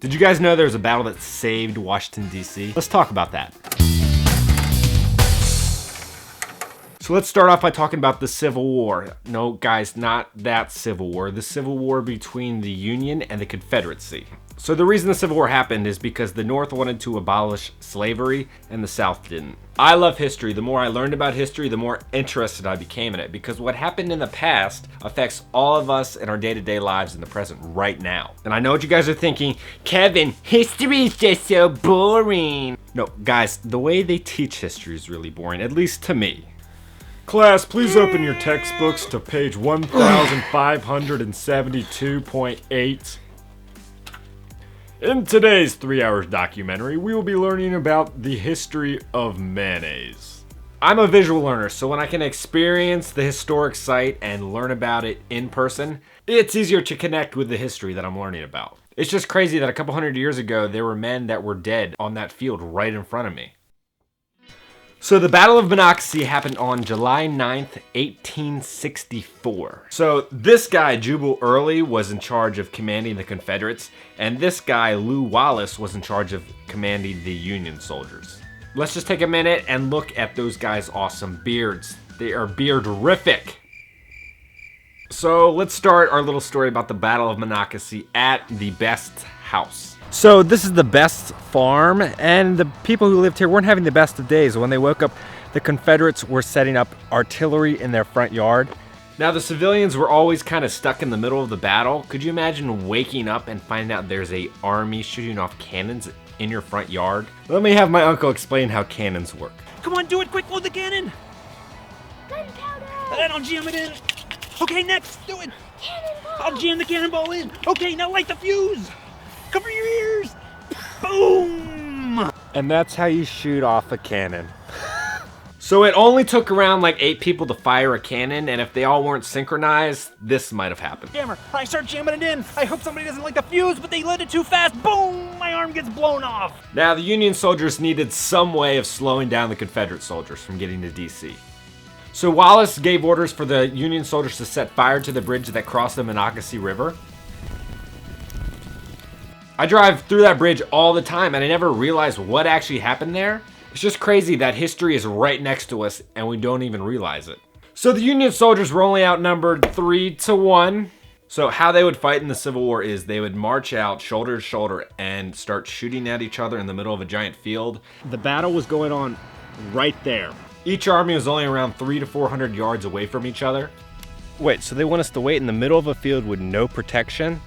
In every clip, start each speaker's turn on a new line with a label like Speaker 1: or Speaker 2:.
Speaker 1: Did you guys know there was a battle that saved Washington, D.C.? Let's talk about that. So let's start off by talking about the Civil War. No, guys, not that Civil War. The Civil War between the Union and the Confederacy. So the reason the Civil War happened is because the North wanted to abolish slavery and the South didn't. I love history. The more I learned about history, the more interested I became in it, because what happened in the past affects all of us in our day-to-day lives in the present right now. And I know what you guys are thinking, Kevin, history is just so boring. No, guys, the way they teach history is really boring, at least to me. Class, please open your textbooks to page 1572.8. In today's 3-hour documentary, we will be learning about the history of mayonnaise. I'm a visual learner, so when I can experience the historic site and learn about it in person, it's easier to connect with the history that I'm learning about. It's just crazy that a couple hundred years ago, there were men that were dead on that field right in front of me. So the Battle of Monocacy happened on July 9th, 1864. So this guy, Tubal Early, was in charge of commanding the Confederates, and this guy, Lew Wallace, was in charge of commanding the Union soldiers. Let's just take a minute and look at those guys' awesome beards. They are beardrific. So let's start our little story about the Battle of Monocacy at the Best house. So this is the Best farm, and the people who lived here weren't having the best of days. When they woke up, the Confederates were setting up artillery in their front yard. Now the civilians were always kind of stuck in the middle of the battle. Could you imagine waking up and finding out there's an army shooting off cannons in your front yard? Let me have my uncle explain how cannons work.
Speaker 2: Come on, do it quick, load the cannon!
Speaker 3: Gunpowder!
Speaker 2: And I'll jam it in. Okay, next, do it!
Speaker 3: Cannonball!
Speaker 2: I'll jam the cannonball in. Okay, now light the fuse! Cover your ears! Boom!
Speaker 1: And that's how you shoot off a cannon. So it only took around like 8 people to fire a cannon, and if they all weren't synchronized, this might have happened.
Speaker 2: Jammer, I start jamming it in. I hope somebody doesn't light the fuse, but they lit it too fast. Boom! My arm gets blown off.
Speaker 1: Now the Union soldiers needed some way of slowing down the Confederate soldiers from getting to D.C. So Wallace gave orders for the Union soldiers to set fire to the bridge that crossed the Monocacy River. I drive through that bridge all the time, and I never realized what actually happened there. It's just crazy that history is right next to us and we don't even realize it. So the Union soldiers were only outnumbered 3-1. So how they would fight in the Civil War is they would march out shoulder to shoulder and start shooting at each other in the middle of a giant field. The battle was going on right there. Each army was only around 300 to 400 yards away from each other. Wait, so they want us to wait in the middle of a field with no protection?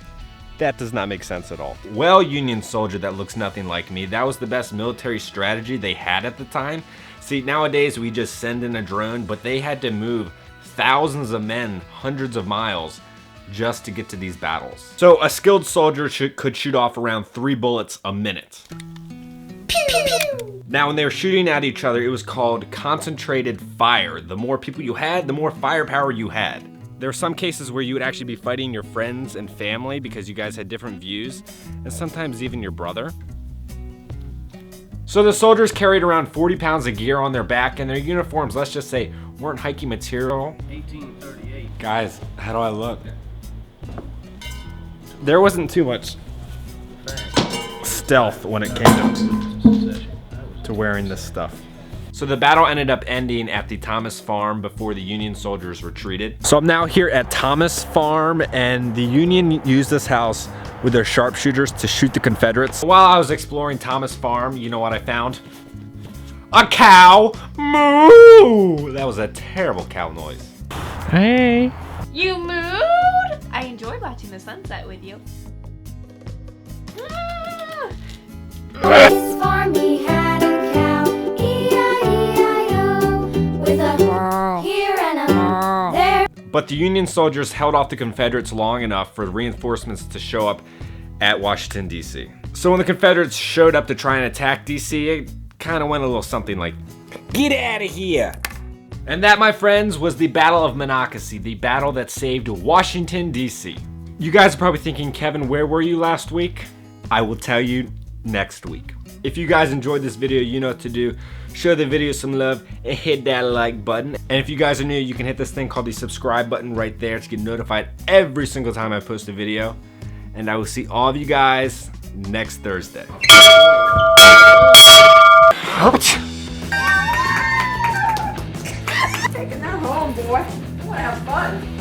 Speaker 1: That does not make sense at all. Well, Union soldier that looks nothing like me, that was the best military strategy they had at the time. See, nowadays we just send in a drone, but they had to move thousands of men, hundreds of miles, just to get to these battles. So a skilled soldier could shoot off around 3 bullets a minute.
Speaker 3: Pew, pew, pew.
Speaker 1: Now, when they were shooting at each other, it was called concentrated fire. The more people you had, the more firepower you had. There are some cases where you would actually be fighting your friends and family because you guys had different views, and sometimes even your brother. So the soldiers carried around 40 pounds of gear on their back, and their uniforms, let's just say, weren't hiking material.
Speaker 2: 1838.
Speaker 1: Guys, how do I look? There wasn't too much stealth when it came to wearing this stuff. So the battle ended up ending at the Thomas Farm before the Union soldiers retreated. So I'm now here at Thomas Farm, and the Union used this house with their sharpshooters to shoot the Confederates. While I was exploring Thomas Farm, you know what I found? A cow! Moo! That was a terrible cow noise. Hey!
Speaker 3: You moved? I enjoyed watching the sunset with you. This farm he had a cow, E-I-E-I-O, with a here and a there.
Speaker 1: But the Union soldiers held off the Confederates long enough for reinforcements to show up at Washington, D.C. So when the Confederates showed up to try and attack D.C., it kind of went a little something like, "Get out of here!" And that, my friends, was the Battle of Monocacy, the battle that saved Washington, D.C. You guys are probably thinking, Kevin, where were you last week? I will tell you next week. If you guys enjoyed this video, you know what to do. Show the video some love and hit that like button. And if you guys are new, you can hit this thing called the subscribe button right there to get notified every single time I post a video. And I will see all of you guys next Thursday.
Speaker 4: Taking that home, boy. I want to have fun.